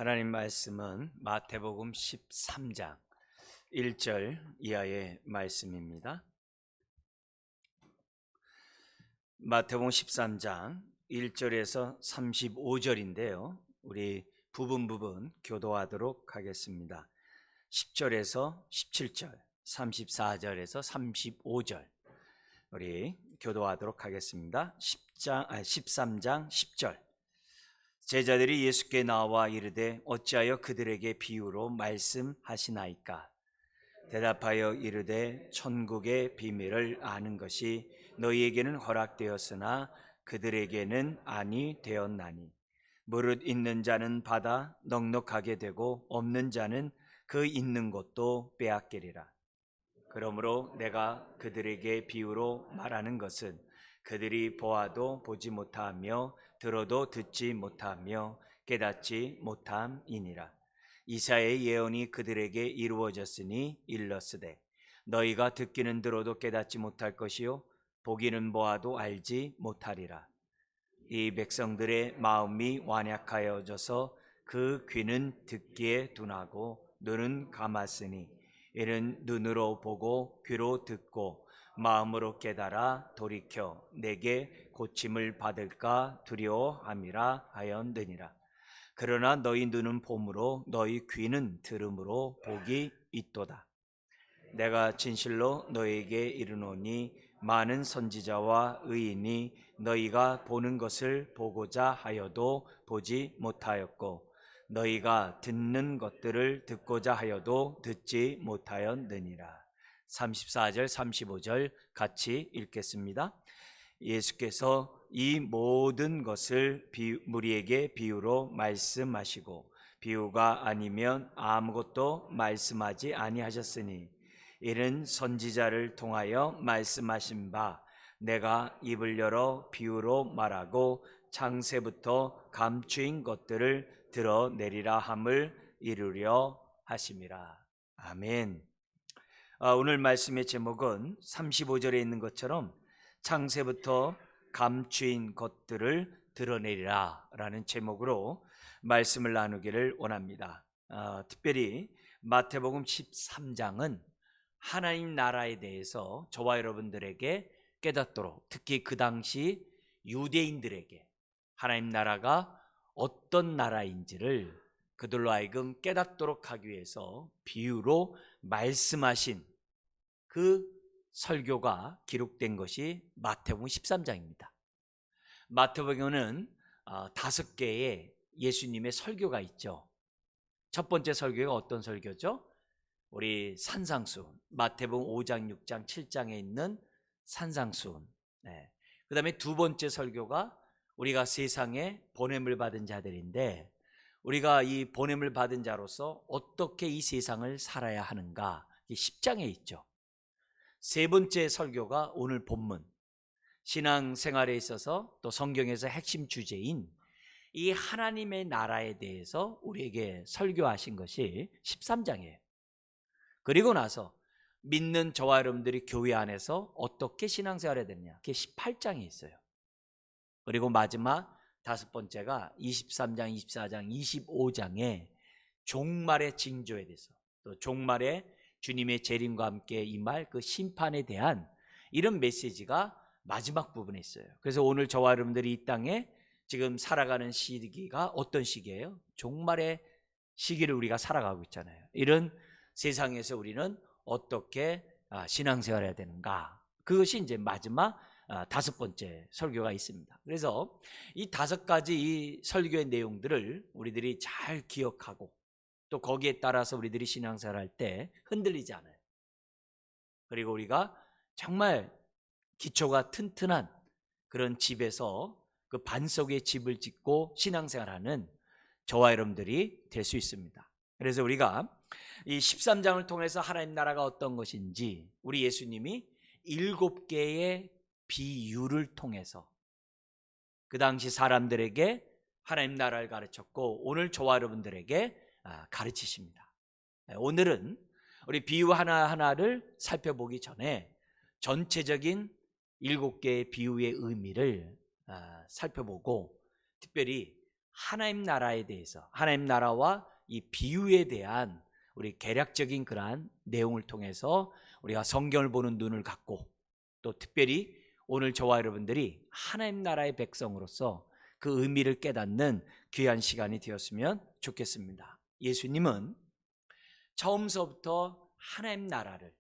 하나님 말씀은 마태복음 13장 1절 이하의 말씀입니다. 마태복음 13장 1절에서 35절인데요. 우리 부분 교도하도록 하겠습니다. 10절에서 17절, 34절에서 35절 우리 교도하도록 하겠습니다. 13장 10절. 제자들이 예수께 나와 이르되 어찌하여 그들에게 비유로 말씀하시나이까? 대답하여 이르되 천국의 비밀을 아는 것이 너희에게는 허락되었으나 그들에게는 아니 되었나니 무릇 있는 자는 받아 넉넉하게 되고 없는 자는 그 있는 것도 빼앗기리라. 그러므로 내가 그들에게 비유로 말하는 것은 그들이 보아도 보지 못하며 들어도 듣지 못하며 깨닫지 못함이니라. 이사야의 예언이 그들에게 이루어졌으니 일렀으되 너희가 듣기는 들어도 깨닫지 못할 것이요 보기는 보아도 알지 못하리라. 이 백성들의 마음이 완약하여져서 그 귀는 듣기에 둔하고 눈은 감았으니 이는 눈으로 보고 귀로 듣고 마음으로 깨달아 돌이켜 내게 고침을 받을까 두려워함이라 하였느니라. 그러나 너희 눈은 봄으로 너희 귀는 들음으로 복이 있도다. 내가 진실로 너희에게 이르노니 많은 선지자와 의인이 너희가 보는 것을 보고자 하여도 보지 못하였고 너희가 듣는 것들을 듣고자 하여도 듣지 못하였느니라. 34절 35절 같이 읽겠습니다. 예수께서 이 모든 것을 무리에게 비유로 말씀하시고 비유가 아니면 아무것도 말씀하지 아니하셨으니 이는 선지자를 통하여 말씀하신 바 내가 입을 열어 비유로 말하고 창세부터 감추인 것들을 드러내리라 함을 이루려 하심이라. 아멘. 오늘 말씀의 제목은 35절에 있는 것처럼 창세부터 감추인 것들을 드러내리라 라는 제목으로 말씀을 나누기를 원합니다. 특별히 마태복음 13장은 하나님 나라에 대해서 저와 여러분들에게 깨닫도록, 특히 그 당시 유대인들에게 하나님 나라가 어떤 나라인지를 그들로 하여금 깨닫도록 하기 위해서 비유로 말씀하신 그 설교가 기록된 것이 마태복음 13장입니다. 마태복음은 5개의 예수님의 설교가 있죠. 첫 번째 설교가 어떤 설교죠? 우리 산상수훈, 마태복음 5장, 6장, 7장에 있는 산상수훈. 그 다음에 두 번째 설교가 우리가 세상에 보냄을 받은 자들인데 우리가 이 보냄을 받은 자로서 어떻게 이 세상을 살아야 하는가, 10장에 있죠. 세 번째 설교가 오늘 본문, 신앙생활에 있어서 또 성경에서 핵심 주제인 이 하나님의 나라에 대해서 우리에게 설교하신 것이 13장이에요. 그리고 나서 믿는 저와 여러분들이 교회 안에서 어떻게 신앙생활해야 되느냐, 그게 18장이 있어요. 그리고 마지막 5번째가 23장, 24장, 25장에 종말의 징조에 대해서, 또 종말에 주님의 재림과 함께 임할 그 심판에 대한 이런 메시지가 마지막 부분에 있어요. 그래서 오늘 저와 여러분들이 이 땅에 지금 살아가는 시기가 어떤 시기예요? 종말의 시기를 우리가 살아가고 있잖아요. 이런 세상에서 우리는 어떻게 신앙생활을 해야 되는가, 그것이 이제 마지막 5번째 설교가 있습니다. 그래서 이 5가지 이 설교의 내용들을 우리들이 잘 기억하고 또 거기에 따라서 우리들이 신앙생활 할 때 흔들리지 않아요. 그리고 우리가 정말 기초가 튼튼한 그런 집에서 그 반석의 집을 짓고 신앙생활하는 저와 여러분들이 될 수 있습니다. 그래서 우리가 이 13장을 통해서 하나님 나라가 어떤 것인지 우리 예수님이 7개의 비유를 통해서 그 당시 사람들에게 하나님 나라를 가르쳤고 오늘 저와 여러분들에게 가르치십니다. 오늘은 우리 비유 하나하나를 살펴보기 전에 전체적인 7개의 비유의 의미를 살펴보고 특별히 하나님 나라에 대해서, 하나님 나라와 이 비유에 대한 우리 개략적인 그러한 내용을 통해서 우리가 성경을 보는 눈을 갖고, 또 특별히 오늘 저와 여러분들이 하나님 나라의 백성으로서 그 의미를 깨닫는 귀한 시간이 되었으면 좋겠습니다. 예수님은 처음서부터 하나님 나라를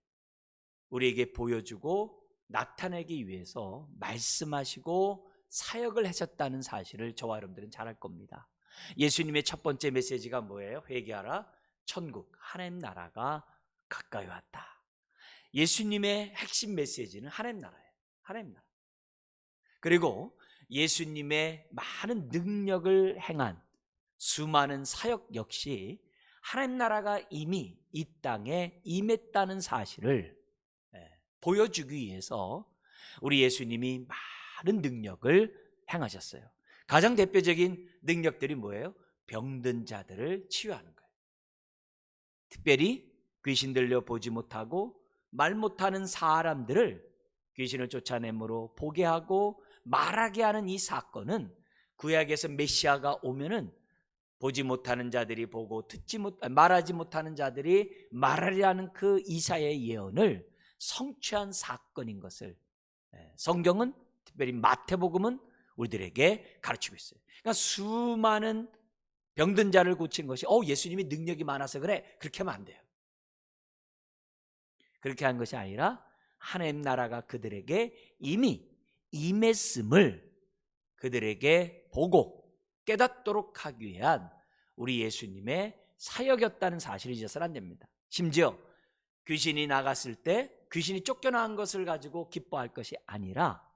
우리에게 보여주고 나타내기 위해서 말씀하시고 사역을 하셨다는 사실을 저와 여러분들은 잘 알 겁니다. 예수님의 첫 번째 메시지가 뭐예요? 회개하라, 천국, 하나님 나라가 가까이 왔다. 예수님의 핵심 메시지는 하나님 나라예요. 하나님 나라. 그리고 예수님의 많은 능력을 행한 수많은 사역 역시 하나님 나라가 이미 이 땅에 임했다는 사실을 보여주기 위해서 우리 예수님이 많은 능력을 행하셨어요. 가장 대표적인 능력들이 뭐예요? 병든 자들을 치유하는 거예요. 특별히 귀신 들려 보지 못하고 말 못하는 사람들을 귀신을 쫓아내므로 보게 하고 말하게 하는 이 사건은 구약에서 메시아가 오면은 보지 못하는 자들이 보고 말하지 못하는 자들이 말하려는 그 이사야의 예언을 성취한 사건인 것을 성경은, 특별히 마태복음은 우리들에게 가르치고 있어요. 그러니까 수많은 병든 자를 고친 것이 예수님이 능력이 많아서 그래, 그렇게 하면 안 돼요. 그렇게 한 것이 아니라 하나님 나라가 그들에게 이미 임했음을 그들에게 보고 깨닫도록 하기 위한 우리 예수님의 사역이었다는 사실을 잊어서는 안 됩니다. 심지어 귀신이 나갔을 때 귀신이 쫓겨나간 것을 가지고 기뻐할 것이 아니라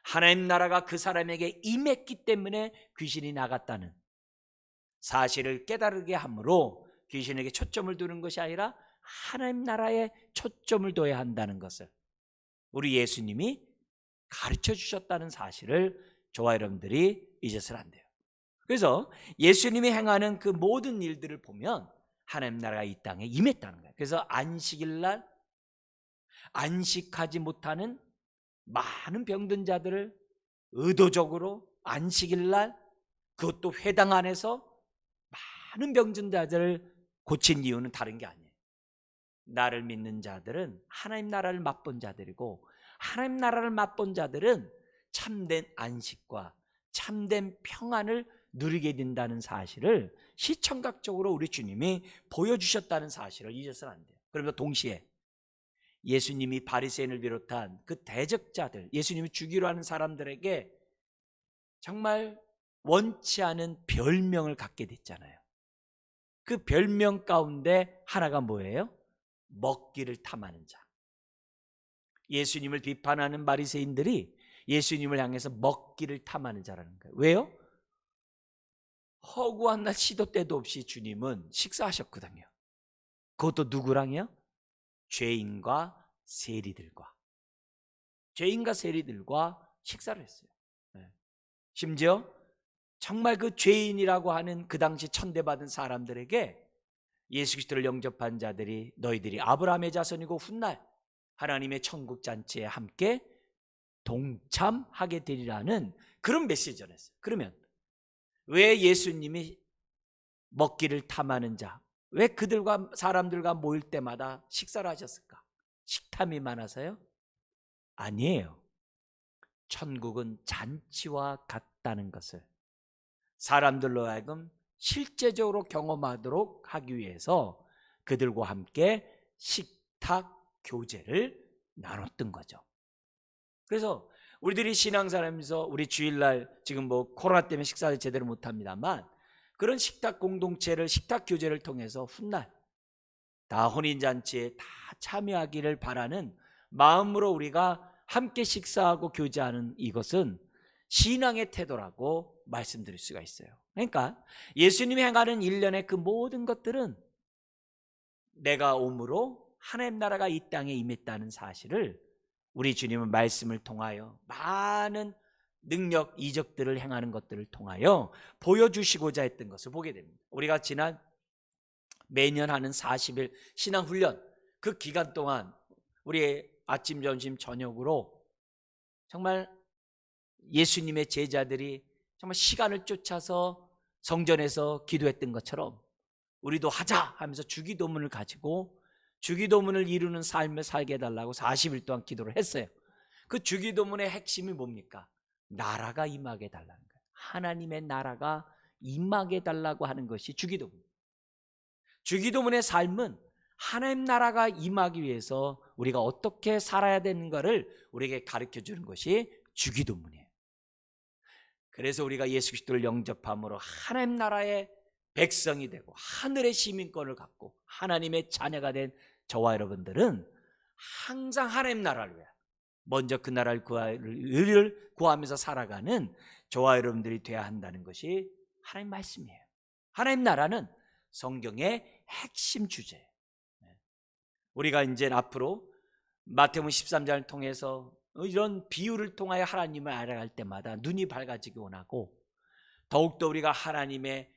하나님 나라가 그 사람에게 임했기 때문에 귀신이 나갔다는 사실을 깨달게 함으로 귀신에게 초점을 두는 것이 아니라 하나님 나라에 초점을 둬야 한다는 것을 우리 예수님이 가르쳐 주셨다는 사실을 저와 여러분들이 잊어서는 안 돼요. 그래서 예수님이 행하는 그 모든 일들을 보면 하나님 나라가 이 땅에 임했다는 거예요. 그래서 안식일 날 안식하지 못하는 많은 병든 자들을 의도적으로 안식일 날, 그것도 회당 안에서 많은 병든 자들을 고친 이유는 다른 게 아니에요. 나를 믿는 자들은 하나님 나라를 맛본 자들이고, 하나님 나라를 맛본 자들은 참된 안식과 참된 평안을 누리게 된다는 사실을 시청각적으로 우리 주님이 보여주셨다는 사실을 잊어서는 안 돼요. 그러면서 동시에 예수님이 바리새인을 비롯한 그 대적자들, 예수님이 주기로 하는 사람들에게 정말 원치 않은 별명을 갖게 됐잖아요. 그 별명 가운데 하나가 뭐예요? 먹기를 탐하는 자. 예수님을 비판하는 바리새인들이 예수님을 향해서 먹기를 탐하는 자라는 거예요. 왜요? 허구한 날 시도 때도 없이 주님은 식사하셨거든요. 그것도 누구랑요? 죄인과 세리들과. 죄인과 세리들과 식사를 했어요. 심지어 정말 그 죄인이라고 하는 그 당시 천대받은 사람들에게 예수 그리스도를 영접한 자들이 너희들이 아브라함의 자손이고 훗날 하나님의 천국 잔치에 함께 동참하게 되리라는 그런 메시지를 전했어요. 그러면 왜 예수님이 먹기를 탐하는 자, 왜 그들과 사람들과 모일 때마다 식사를 하셨을까? 식탐이 많아서요? 아니에요. 천국은 잔치와 같다는 것을 사람들로 하여금 실제적으로 경험하도록 하기 위해서 그들과 함께 식탁 교제를 나눴던 거죠. 그래서 우리들이 신앙생활하면서 우리 주일날 지금 코로나 때문에 식사를 제대로 못합니다만 그런 식탁 공동체를, 식탁 교제를 통해서 훗날 다 혼인잔치에 다 참여하기를 바라는 마음으로 우리가 함께 식사하고 교제하는 이것은 신앙의 태도라고 말씀드릴 수가 있어요. 그러니까 예수님이 행하는 일련의 그 모든 것들은 내가 옴으로 하나님 나라가 이 땅에 임했다는 사실을 우리 주님은 말씀을 통하여 많은 능력, 이적들을 행하는 것들을 통하여 보여주시고자 했던 것을 보게 됩니다. 우리가 지난 매년 하는 40일 신앙훈련, 그 기간 동안 우리의 아침, 점심, 저녁으로 정말 예수님의 제자들이 정말 시간을 쫓아서 성전에서 기도했던 것처럼 우리도 하자 하면서 주기도문을 가지고 주기도문을 이루는 삶을 살게 해달라고 40일 동안 기도를 했어요. 그 주기도문의 핵심이 뭡니까? 나라가 임하게 해달라는 거예요. 하나님의 나라가 임하게 해달라고 하는 것이 주기도문. 주기도문의 삶은 하나님 나라가 임하기 위해서 우리가 어떻게 살아야 되는가를 우리에게 가르쳐 주는 것이 주기도문이에요. 그래서 우리가 예수 그리스도를 영접함으로 하나님 나라의 백성이 되고 하늘의 시민권을 갖고 하나님의 자녀가 된 저와 여러분들은 항상 하나님 나라를 위해 먼저 그 나라를 구하면서 살아가는 저와 여러분들이 되어야 한다는 것이 하나님 말씀이에요. 하나님 나라는 성경의 핵심 주제예요. 우리가 이제 앞으로 마태복음 13장을 통해서 이런 비유를 통하여 하나님을 알아갈 때마다 눈이 밝아지기 원하고, 더욱더 우리가 하나님의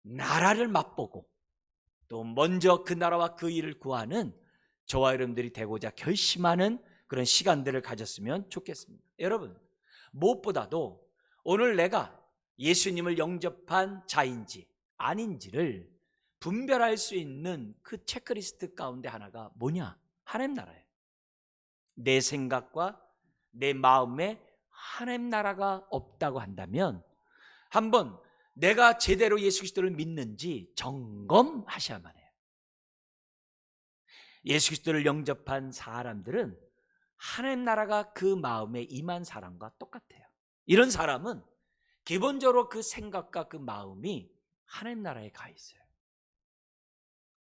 나라를 맛보고 또 먼저 그 나라와 그 일을 구하는 저와 여러분들이 되고자 결심하는 그런 시간들을 가졌으면 좋겠습니다. 여러분, 무엇보다도 오늘 내가 예수님을 영접한 자인지 아닌지를 분별할 수 있는 그 체크리스트 가운데 하나가 뭐냐? 하나님 나라예요. 내 생각과 내 마음에 하나님 나라가 없다고 한다면 한번 내가 제대로 예수 그리스도를 믿는지 점검하셔야만 해요. 예수 그리스도를 영접한 사람들은 하나님 나라가 그 마음에 임한 사람과 똑같아요. 이런 사람은 기본적으로 그 생각과 그 마음이 하나님 나라에 가 있어요.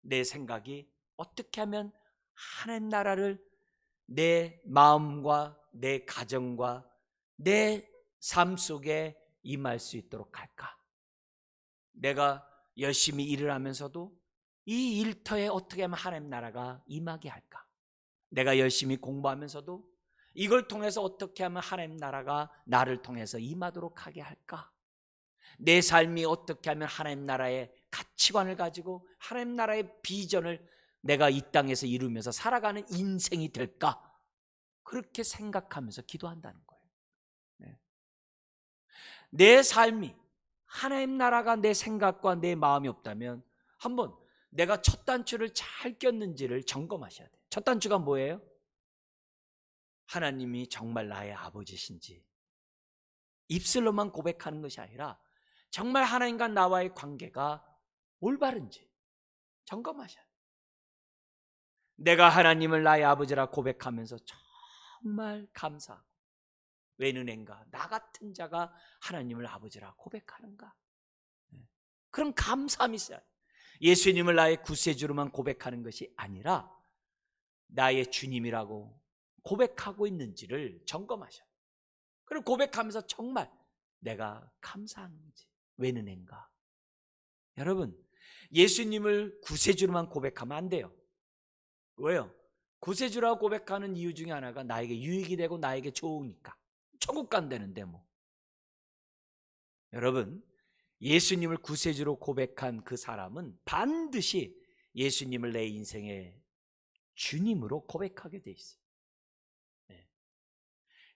내 생각이 어떻게 하면 하나님 나라를 내 마음과 내 가정과 내 삶 속에 임할 수 있도록 할까? 내가 열심히 일을 하면서도 이 일터에 어떻게 하면 하나님 나라가 임하게 할까? 내가 열심히 공부하면서도 이걸 통해서 어떻게 하면 하나님 나라가 나를 통해서 임하도록 하게 할까? 내 삶이 어떻게 하면 하나님 나라의 가치관을 가지고 하나님 나라의 비전을 내가 이 땅에서 이루면서 살아가는 인생이 될까? 그렇게 생각하면서 기도한다는 거예요. 내 삶이 하나님 나라가 내 생각과 내 마음이 없다면 한번 내가 첫 단추를 잘 꼈는지를 점검하셔야 돼요. 첫 단추가 뭐예요? 하나님이 정말 나의 아버지신지, 입술로만 고백하는 것이 아니라 정말 하나님과 나와의 관계가 올바른지 점검하셔야 돼요. 내가 하나님을 나의 아버지라 고백하면서 정말 감사하고 웬 은혜인가, 나 같은 자가 하나님을 아버지라 고백하는가, 그런 감사함이 있어야 돼요. 예수님을 나의 구세주로만 고백하는 것이 아니라 나의 주님이라고 고백하고 있는지를 점검하셔야 돼요. 그리고 고백하면서 정말 내가 감사하는지, 웬 은혜인가. 여러분, 예수님을 구세주로만 고백하면 안 돼요. 왜요? 구세주라고 고백하는 이유 중에 하나가 나에게 유익이 되고 나에게 좋으니까. 천국 간다는데 뭐. 여러분, 예수님을 구세주로 고백한 그 사람은 반드시 예수님을 내 인생의 주님으로 고백하게 돼 있어요.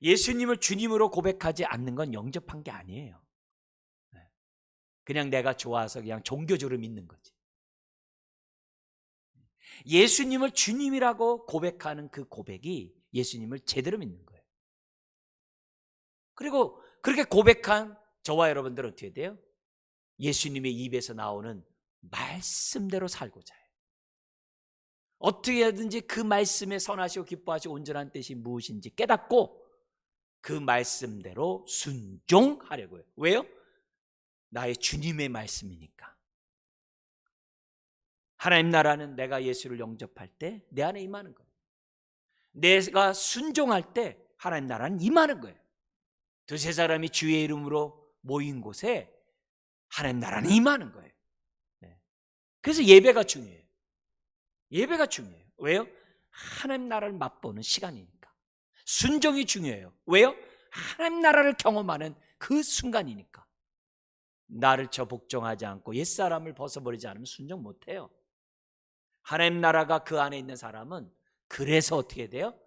예수님을 주님으로 고백하지 않는 건 영접한 게 아니에요. 그냥 내가 좋아서 그냥 종교적으로 믿는 거지. 예수님을 주님이라고 고백하는 그 고백이 예수님을 제대로 믿는 거예요. 그리고 그렇게 고백한 저와 여러분들은 어떻게 돼요? 예수님의 입에서 나오는 말씀대로 살고자 해요. 어떻게 하든지 그 말씀에 선하시고 기뻐하시고 온전한 뜻이 무엇인지 깨닫고 그 말씀대로 순종하려고 해요. 왜요? 나의 주님의 말씀이니까. 하나님 나라는 내가 예수를 영접할 때 내 안에 임하는 거예요. 내가 순종할 때 하나님 나라는 임하는 거예요. 두세 사람이 주의 이름으로 모인 곳에 하나님 나라는 임하는 거예요. 그래서 예배가 중요해요. 예배가 중요해요. 왜요? 하나님 나라를 맛보는 시간이니까. 순종이 중요해요. 왜요? 하나님 나라를 경험하는 그 순간이니까. 나를 저 복종하지 않고 옛사람을 벗어버리지 않으면 순종 못해요. 하나님 나라가 그 안에 있는 사람은 그래서 어떻게 돼요?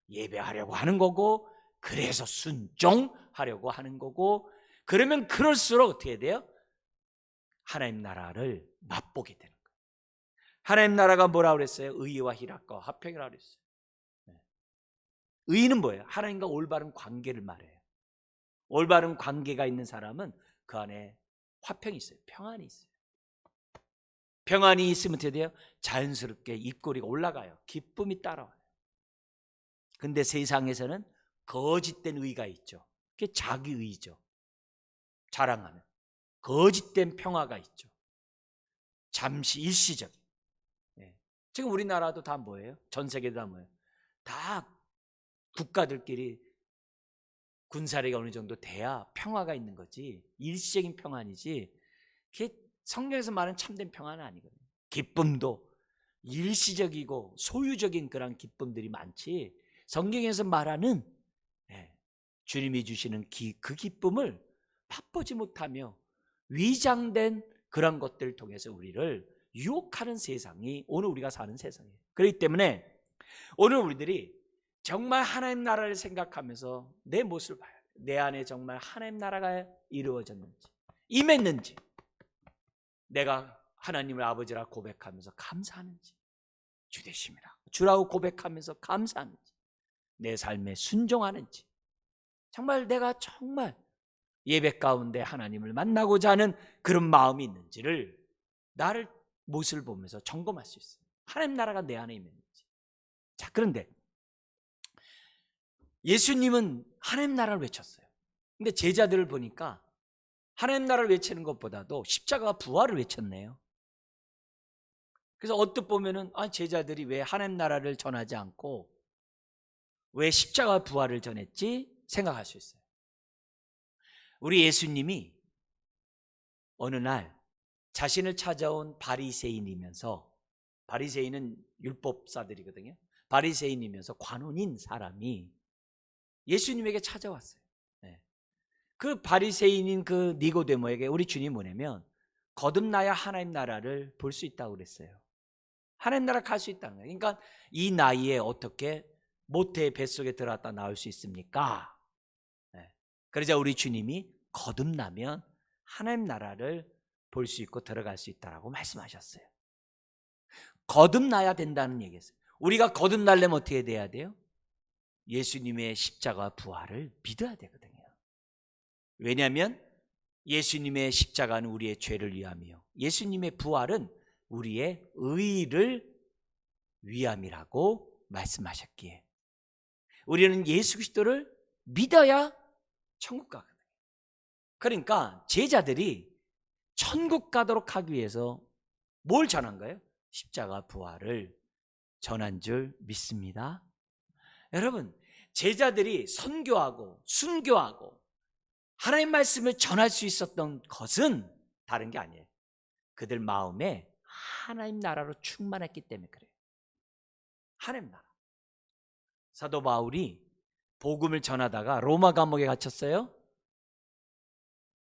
예배하려고 하는 거고, 그래서 순종하려고 하는 거고, 그러면 그럴수록 어떻게 돼요? 하나님 나라를 맛보게 되는 거예요. 하나님 나라가 뭐라고 그랬어요? 의와 희락과 화평이라고 그랬어요. 의는 뭐예요? 하나님과 올바른 관계를 말해요. 올바른 관계가 있는 사람은 그 안에 화평이 있어요. 평안이 있어요. 평안이 있으면 어떻게 돼요? 자연스럽게 입꼬리가 올라가요. 기쁨이 따라와요. 근데 세상에서는 거짓된 의가 있죠. 그게 자기의죠. 자랑하는 거짓된 평화가 있죠. 잠시 일시적인. 지금 우리나라도 다 뭐예요? 전 세계도 다 뭐예요? 다 국가들끼리 군사력이 어느 정도 돼야 평화가 있는 거지, 일시적인 평안이지, 그게 성경에서 말하는 참된 평안은 아니거든요. 기쁨도 일시적이고 소유적인 그런 기쁨들이 많지, 성경에서 말하는 주님이 주시는 그 기쁨을 맛보지 못하며 위장된 그런 것들을 통해서 우리를 유혹하는 세상이 오늘 우리가 사는 세상이에요. 그렇기 때문에 오늘 우리들이 정말 하나님 나라를 생각하면서 내 모습을 봐야 돼요. 내 안에 정말 하나님 나라가 이루어졌는지, 임했는지, 내가 하나님을 아버지라 고백하면서 감사하는지, 주 되심이라 주라고 고백하면서 감사하는지, 내 삶에 순종하는지, 정말 내가 정말 예배 가운데 하나님을 만나고자 하는 그런 마음이 있는지를 나를 모습을 보면서 점검할 수 있어요. 하나님 나라가 내 안에 있는지. 자, 그런데 예수님은 하나님 나라를 외쳤어요. 근데 제자들을 보니까 하나님 나라를 외치는 것보다도 십자가 부활을 외쳤네요. 그래서 언뜻 보면은 제자들이 왜 하나님 나라를 전하지 않고 왜 십자가 부활을 전했지 생각할 수 있어요. 우리 예수님이 어느 날 자신을 찾아온 바리새인이면서, 바리새인은 율법사들이거든요. 바리새인이면서 관원인 사람이 예수님에게 찾아왔어요. 그 바리새인인 그 니고데모에게 우리 주님 뭐냐면 거듭나야 하나님 나라를 볼 수 있다고 그랬어요. 하나님 나라 갈 수 있다는 거예요. 그러니까 이 나이에 어떻게 모태의 뱃속에 들어갔다 나올 수 있습니까? 그러자 우리 주님이 거듭나면 하나님 나라를 볼 수 있고 들어갈 수 있다라고 말씀하셨어요. 거듭나야 된다는 얘기였어요. 우리가 거듭나려면 어떻게 돼야 돼요? 예수님의 십자가 부활을 믿어야 되거든요. 왜냐하면 예수님의 십자가는 우리의 죄를 위함이요, 예수님의 부활은 우리의 의를 위함이라고 말씀하셨기에 우리는 예수 그리스도를 믿어야 천국 가거든요. 그러니까 제자들이 천국 가도록 하기 위해서 뭘 전한 거예요? 십자가 부활을 전한 줄 믿습니다. 여러분, 제자들이 선교하고 순교하고 하나님 말씀을 전할 수 있었던 것은 다른 게 아니에요. 그들 마음에 하나님 나라로 충만했기 때문에 그래요. 하나님 나라. 사도 바울이 복음을 전하다가 로마 감옥에 갇혔어요.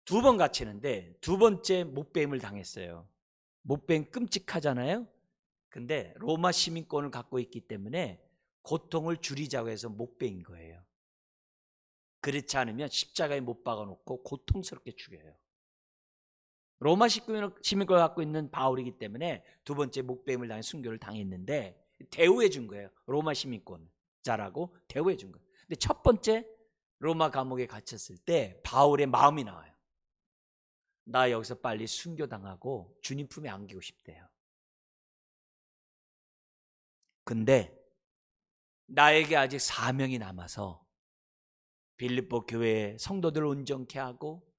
2번 갇히는데 두 번째 못배임을 당했어요. 못배임 끔찍하잖아요. 근데 로마 시민권을 갖고 있기 때문에 고통을 줄이자고 해서 못배인 거예요. 그렇지 않으면 십자가에 못 박아놓고 고통스럽게 죽여요. 로마 시민권을 갖고 있는 바울이기 때문에 두 번째 목배임을 당해 순교를 당했는데 대우해 준 거예요. 로마 시민권자라고 대우해 준 거예요. 근데 첫 번째 로마 감옥에 갇혔을 때 바울의 마음이 나와요. 나 여기서 빨리 순교당하고 주님 품에 안기고 싶대요. 근데 나에게 아직 사명이 남아서 빌립보 교회의 성도들을 온전케 하고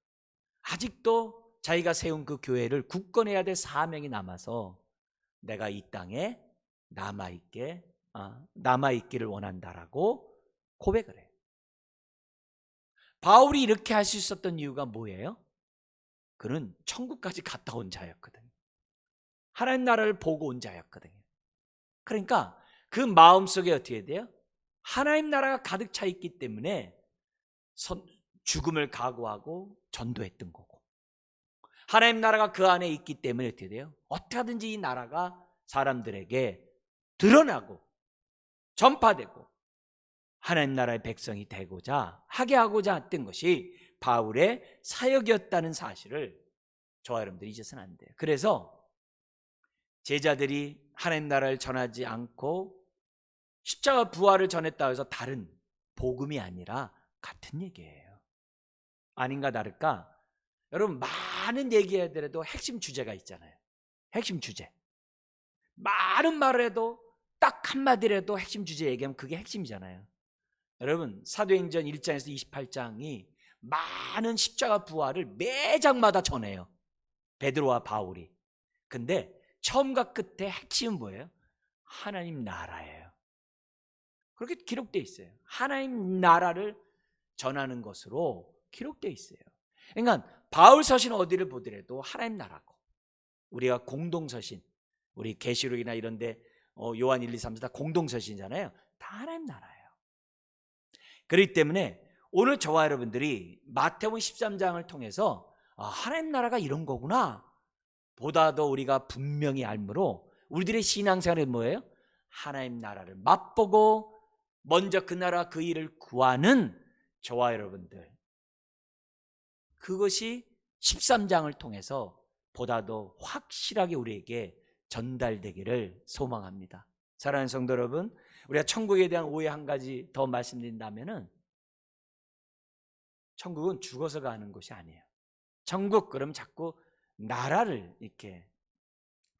아직도 자기가 세운 그 교회를 굳건해야 될 사명이 남아서 내가 이 땅에 남아있기를 원한다라고 고백을 해요. 바울이 이렇게 할 수 있었던 이유가 뭐예요? 그는 천국까지 갔다 온 자였거든요. 하나님 나라를 보고 온 자였거든요. 그러니까 그 마음속에 어떻게 돼요? 하나님 나라가 가득 차 있기 때문에 죽음을 각오하고 전도했던 거고, 하나님 나라가 그 안에 있기 때문에 어떻게 돼요? 어떻게 하든지 이 나라가 사람들에게 드러나고 전파되고 하나님 나라의 백성이 되고자 하게 하고자 했던 것이 바울의 사역이었다는 사실을 저와 여러분들이 잊어서는 안 돼요. 그래서 제자들이 하나님 나라를 전하지 않고 십자가 부활을 전했다고 해서 다른 복음이 아니라 같은 얘기예요. 아닌가 다를까? 여러분, 많은 얘기하더라도 핵심 주제가 있잖아요. 핵심 주제. 많은 말을 해도 딱 한마디라도 핵심 주제 얘기하면 그게 핵심이잖아요. 여러분, 사도행전 1장에서 28장이 많은 십자가 부활을 매 장마다 전해요. 베드로와 바울이. 근데 처음과 끝에 핵심은 뭐예요? 하나님 나라예요. 그렇게 기록되어 있어요. 하나님 나라를 전하는 것으로 기록되어 있어요. 그러니까 바울 서신 어디를 보더라도 하나님 나라고, 우리가 공동 서신, 우리 계시록이나 이런 데 요한 1, 2, 3, 4 다 공동 서신이잖아요. 다 하나님 나라예요. 그렇기 때문에 오늘 저와 여러분들이 마태복음 13장을 통해서 하나님 나라가 이런 거구나 보다 더 우리가 분명히 알므로 우리들의 신앙생활은 뭐예요? 하나님 나라를 맛보고 먼저 그 나라 그 일을 구하는 저와 여러분들, 그것이 13장을 통해서 보다 더 확실하게 우리에게 전달되기를 소망합니다. 사랑하는 성도 여러분, 우리가 천국에 대한 오해 한 가지 더 말씀드린다면은, 천국은 죽어서 가는 곳이 아니에요. 천국 그럼 자꾸 나라를 이렇게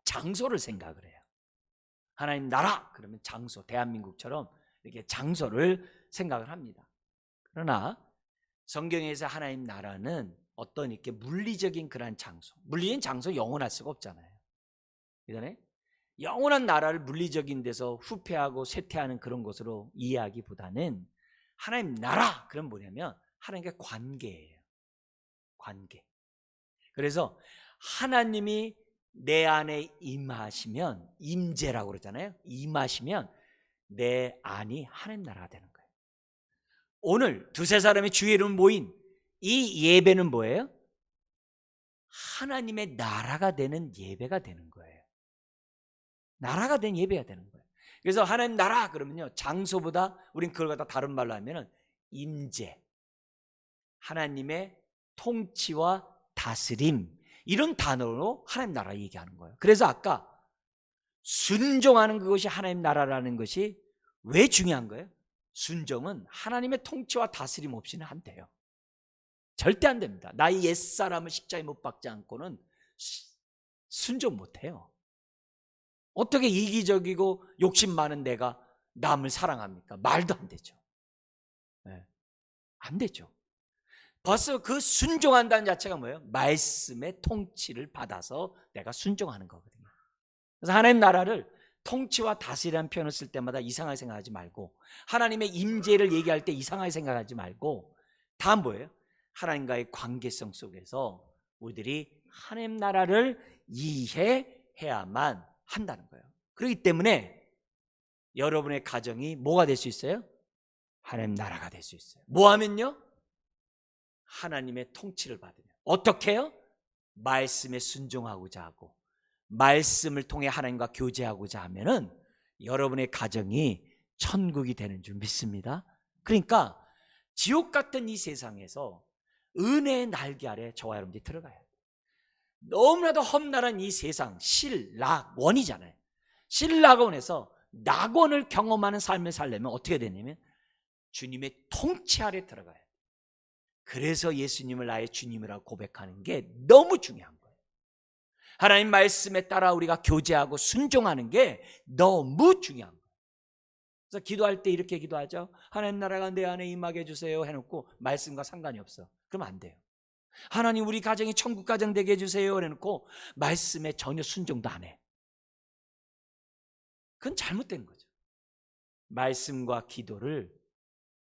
장소를 생각을 해요. 하나님 나라 그러면 장소, 대한민국처럼 이렇게 장소를 생각을 합니다. 그러나 성경에서 하나님 나라는 어떤 이렇게 물리적인 그런 장소, 물리적인 장소 영원할 수가 없잖아요. 그다음에 영원한 나라를 물리적인 데서 후퇴하고 쇠퇴하는 그런 것으로 이해하기보다는 하나님 나라 그럼 뭐냐면 하나님과의 관계예요. 관계. 그래서 하나님이 내 안에 임하시면, 임재라고 그러잖아요. 임하시면 내 안이 하나님 나라가 되는 거예요. 오늘 두세 사람이 주의 이름 모인 이 예배는 뭐예요? 하나님의 나라가 되는 예배가 되는 거예요. 나라가 된 예배가 되는 거예요. 그래서 하나님 나라 그러면요, 장소보다 우린 그걸 갖다 다른 말로 하면은 임재, 하나님의 통치와 다스림, 이런 단어로 하나님 나라 얘기하는 거예요. 그래서 아까 순종하는 그것이 하나님 나라라는 것이 왜 중요한 거예요? 순종은 하나님의 통치와 다스림 없이는 안 돼요. 절대 안 됩니다. 나의 옛사람을 십자가에 못 박지 않고는 순종 못 해요. 어떻게 이기적이고 욕심 많은 내가 남을 사랑합니까? 말도 안 되죠. 네. 안 되죠. 벌써 그 순종한다는 자체가 뭐예요? 말씀의 통치를 받아서 내가 순종하는 거거든요. 그래서 하나님 나라를 통치와 다스리라는 표현을 쓸 때마다 이상하게 생각하지 말고, 하나님의 임재를 얘기할 때 이상하게 생각하지 말고, 다 뭐예요? 하나님과의 관계성 속에서 우리들이 하나님 나라를 이해해야만 한다는 거예요. 그렇기 때문에 여러분의 가정이 뭐가 될 수 있어요? 하나님 나라가 될 수 있어요. 뭐 하면요? 하나님의 통치를 받으면. 어떻게 해요? 말씀에 순종하고자 하고 말씀을 통해 하나님과 교제하고자 하면은 여러분의 가정이 천국이 되는 줄 믿습니다. 그러니까 지옥 같은 이 세상에서 은혜의 날개 아래 저와 여러분들이 들어가야 돼요. 너무나도 험난한 이 세상, 신락원이잖아요. 신락원에서 낙원을 경험하는 삶을 살려면 어떻게 되냐면 주님의 통치 아래 들어가야 돼요. 그래서 예수님을 나의 주님이라고 고백하는 게 너무 중요한 거예요. 하나님 말씀에 따라 우리가 교제하고 순종하는 게 너무 중요한 거예요. 그래서 기도할 때 이렇게 기도하죠. 하나님 나라가 내 안에 임하게 해주세요 해놓고 말씀과 상관이 없어. 그러면 안 돼요. 하나님 우리 가정이 천국 가정 되게 해주세요 해놓고 말씀에 전혀 순종도 안 해. 그건 잘못된 거죠. 말씀과 기도를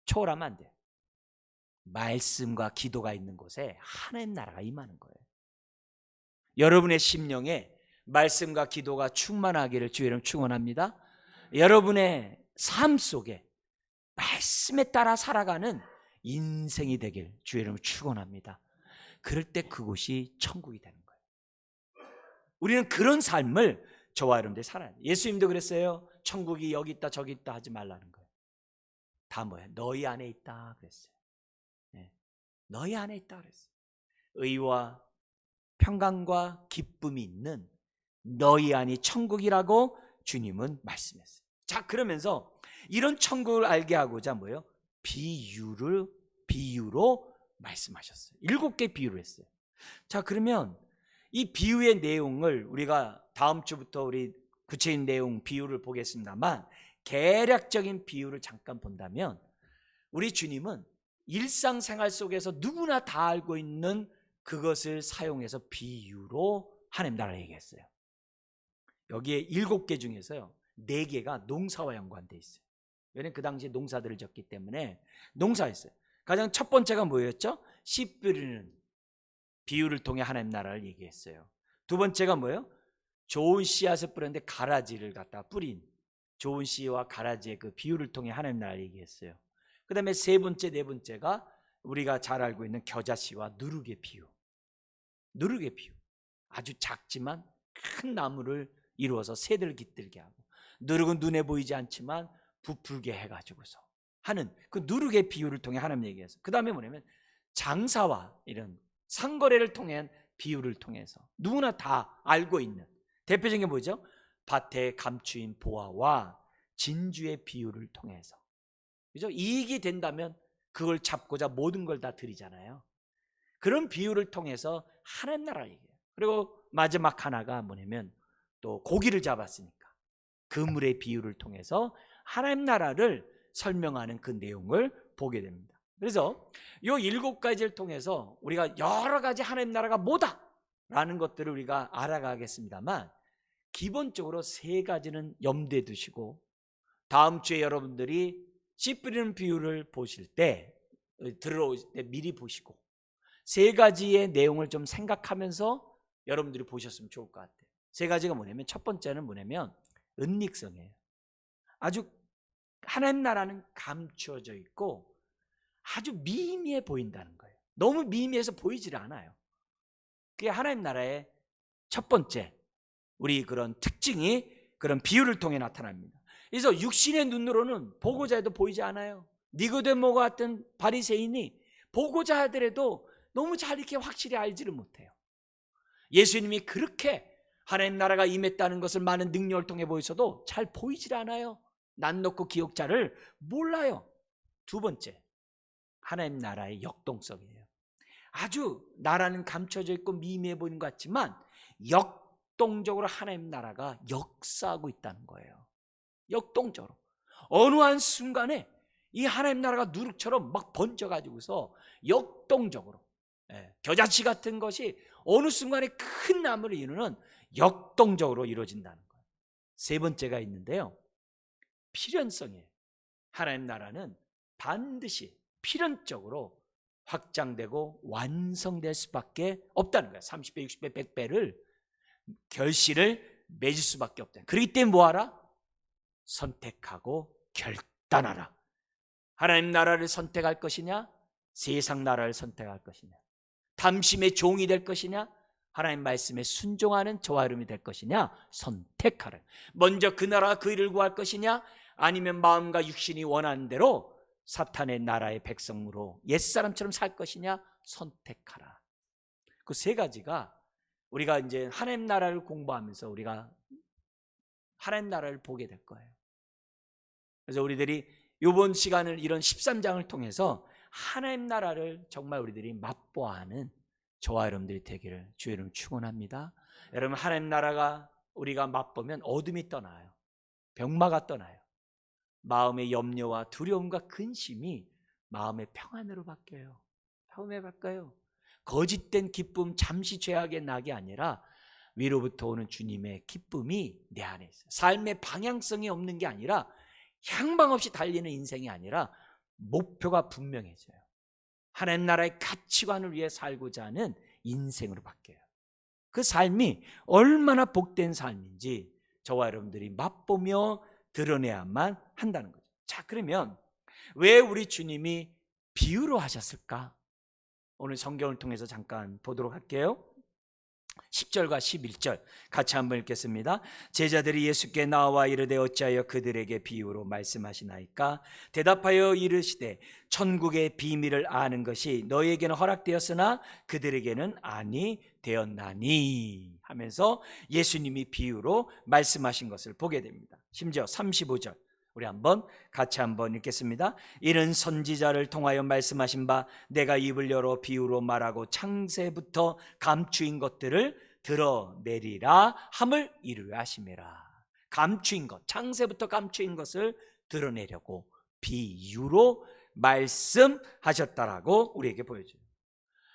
초월하면 안 돼요. 말씀과 기도가 있는 곳에 하나님 나라가 임하는 거예요. 여러분의 심령에 말씀과 기도가 충만하기를 주의 이름 축원합니다. 여러분의 삶 속에 말씀에 따라 살아가는 인생이 되길 주의 이름 축원합니다. 그럴 때 그곳이 천국이 되는 거예요. 우리는 그런 삶을 저와 여러분들이 살아야 돼요. 예수님도 그랬어요. 천국이 여기 있다 저기 있다 하지 말라는 거예요. 다 뭐야? 너희 안에 있다 그랬어요. 네. 너희 안에 있다 그랬어요. 의와 평강과 기쁨이 있는 너희 안이 천국이라고 주님은 말씀했어요. 자, 그러면서 이런 천국을 알게 하고자 뭐예요? 비유로 말씀하셨어요. 7개 비유를 했어요. 자, 그러면 이 비유의 내용을 우리가 다음 주부터 우리 구체적인 내용 비유를 보겠습니다만, 개략적인 비유를 잠깐 본다면 우리 주님은 일상생활 속에서 누구나 다 알고 있는 그것을 사용해서 비유로 하나님 나라를 얘기했어요. 여기에 7개 중에서요 4개가 농사와 연관되어 있어요. 왜냐하면 그 당시에 농사들을 졌기 때문에 농사였어요. 가장 첫 번째가 뭐였죠? 씨 뿌리는 비유를 통해 하나님 나라를 얘기했어요. 두 번째가 뭐예요? 좋은 씨앗을 뿌렸는데 가라지를 갖다 뿌린 좋은 씨와 가라지의 그 비유를 통해 하나님 나라를 얘기했어요. 그 다음에 세 번째, 네 번째가 우리가 잘 알고 있는 겨자씨와 누룩의 비유. 누룩의 비유. 아주 작지만 큰 나무를 이루어서 새들 깃들게 하고, 누룩은 눈에 보이지 않지만 부풀게 해가지고서 하는 그 누룩의 비유를 통해 하나님 얘기해서, 그 다음에 뭐냐면 장사와 이런 상거래를 통한 비유를 통해서 누구나 다 알고 있는 대표적인 게 뭐죠? 밭에 감추인 보화와 진주의 비유를 통해서, 그죠? 이익이 된다면 그걸 잡고자 모든 걸 다 드리잖아요. 그런 비유를 통해서 하나님 나라 얘기해요. 그리고 마지막 하나가 뭐냐면 또 고기를 잡았으니까 그물의 비유를 통해서 하나님 나라를 설명하는 그 내용을 보게 됩니다. 그래서 이 7가지를 통해서 우리가 여러 가지 하나님 나라가 뭐다 라는 것들을 우리가 알아가겠습니다만, 기본적으로 3가지는 염두에 두시고 다음 주에 여러분들이 씨 뿌리는 비유를 보실 때, 들어오실 때 미리 보시고 3가지의 내용을 좀 생각하면서 여러분들이 보셨으면 좋을 것 같아요. 3가지가 뭐냐면, 첫 번째는 뭐냐면 은닉성이에요. 아주 하나님 나라는 감추어져 있고 아주 미미해 보인다는 거예요. 너무 미미해서 보이질 않아요. 그게 하나님 나라의 첫 번째 우리 그런 특징이 그런 비유를 통해 나타납니다. 그래서 육신의 눈으로는 보고자 해도 보이지 않아요. 니고데모가 같은 바리새인이 보고자 하더라도 너무 잘 이렇게 확실히 알지를 못해요. 예수님이 그렇게 하나님 나라가 임했다는 것을 많은 능력을 통해 보여서도 잘 보이질 않아요. 난 놓고 기억자를 몰라요. 두 번째, 하나님 나라의 역동성이에요. 아주 나라는 감춰져 있고 미미해 보이는 것 같지만 역동적으로 하나님 나라가 역사하고 있다는 거예요. 역동적으로 어느 한 순간에 이 하나님 나라가 누룩처럼 막 번져가지고서 역동적으로, 겨자씨 같은 것이 어느 순간에 큰 나무를 이루는 역동적으로 이루어진다는 거예요. 세 번째가 있는데요, 필연성이에요. 하나님 나라는 반드시 필연적으로 확장되고 완성될 수밖에 없다는 거예요. 30배, 60배, 100배를 결실을 맺을 수밖에 없다. 그렇기 때문에 뭐하라? 선택하고 결단하라. 하나님 나라를 선택할 것이냐, 세상 나라를 선택할 것이냐, 탐심의 종이 될 것이냐, 하나님 말씀에 순종하는 저와 여러분이 될 것이냐, 선택하라. 먼저 그 나라 그 일을 구할 것이냐, 아니면 마음과 육신이 원하는 대로 사탄의 나라의 백성으로 옛사람처럼 살 것이냐, 선택하라. 그 3가지가 우리가 이제 하나님 나라를 공부하면서 우리가 하나님 나라를 보게 될 거예요. 그래서 우리들이 이번 시간을, 이런 13장을 통해서 하나님 나라를 정말 우리들이 맛보아하는 저와 여러분들이 되기를 주의 이름으로 축원합니다. 여러분, 하나님 나라가 우리가 맛보면 어둠이 떠나요. 병마가 떠나요. 마음의 염려와 두려움과 근심이 마음의 평안으로 바뀌어요. 평안에 바뀌어요. 거짓된 기쁨, 잠시 죄악의 낙이 아니라 위로부터 오는 주님의 기쁨이 내 안에 있어요. 삶의 방향성이 없는 게 아니라, 향방 없이 달리는 인생이 아니라 목표가 분명해져요. 하나님 나라의 가치관을 위해 살고자 하는 인생으로 바뀌어요. 그 삶이 얼마나 복된 삶인지 저와 여러분들이 맛보며 드러내야만 한다는 거죠. 자, 그러면 왜 우리 주님이 비유로 하셨을까? 오늘 성경을 통해서 잠깐 보도록 할게요. 10절과 11절 같이 한번 읽겠습니다. 제자들이 예수께 나와 이르되 어찌하여 그들에게 비유로 말씀하시나이까? 대답하여 이르시되 천국의 비밀을 아는 것이 너희에게는 허락되었으나 그들에게는 아니 되었나니 하면서 예수님이 비유로 말씀하신 것을 보게 됩니다. 심지어 35절 우리 한번 같이 한번 읽겠습니다. 이는 선지자를 통하여 말씀하신 바 내가 입을 열어 비유로 말하고 창세부터 감추인 것들을 드러내리라 함을 이루려 하심이라. 감추인 것, 창세부터 감추인 것을 드러내려고 비유로 말씀하셨다라고 우리에게 보여줘요.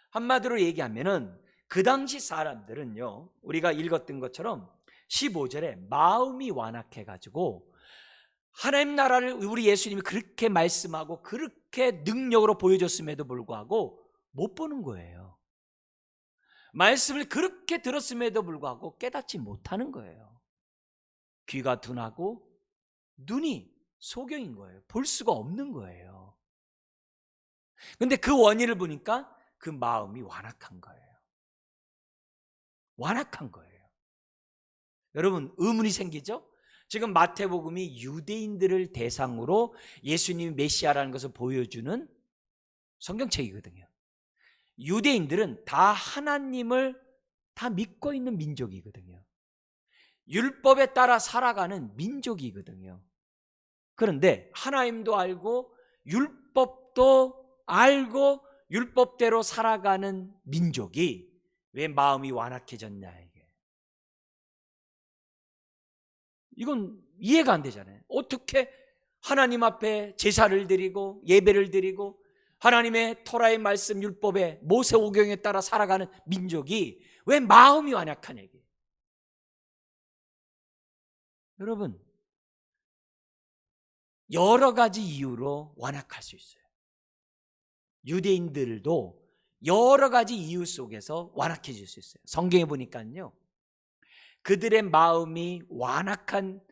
한마디로 얘기하면은 그 당시 사람들은요, 우리가 읽었던 것처럼 15절에 마음이 완악해가지고 하나님 나라를 우리 예수님이 그렇게 말씀하고 그렇게 능력으로 보여줬음에도 불구하고 못 보는 거예요. 말씀을 그렇게 들었음에도 불구하고 깨닫지 못하는 거예요. 귀가 둔하고 눈이 소경인 거예요. 볼 수가 없는 거예요. 근데 그 원인을 보니까 그 마음이 완악한 거예요. 완악한 거예요. 여러분, 의문이 생기죠? 지금 마태복음이 유대인들을 대상으로 예수님이 메시아라는 것을 보여주는 성경책이거든요. 유대인들은 다 하나님을 다 믿고 있는 민족이거든요. 율법에 따라 살아가는 민족이거든요. 그런데 하나님도 알고 율법도 알고 율법대로 살아가는 민족이 왜 마음이 완악해졌냐 이게. 이건 이해가 안 되잖아요. 어떻게 하나님 앞에 제사를 드리고 예배를 드리고 하나님의 토라의 말씀 율법에 모세오경에 따라 살아가는 민족이 왜 마음이 완악하냐 이게. 여러분, 여러 가지 이유로 완악할 수 있어요. 유대인들도 여러 가지 이유 속에서 완악해질 수 있어요. 성경에 보니까요, 그들의 마음이 완악한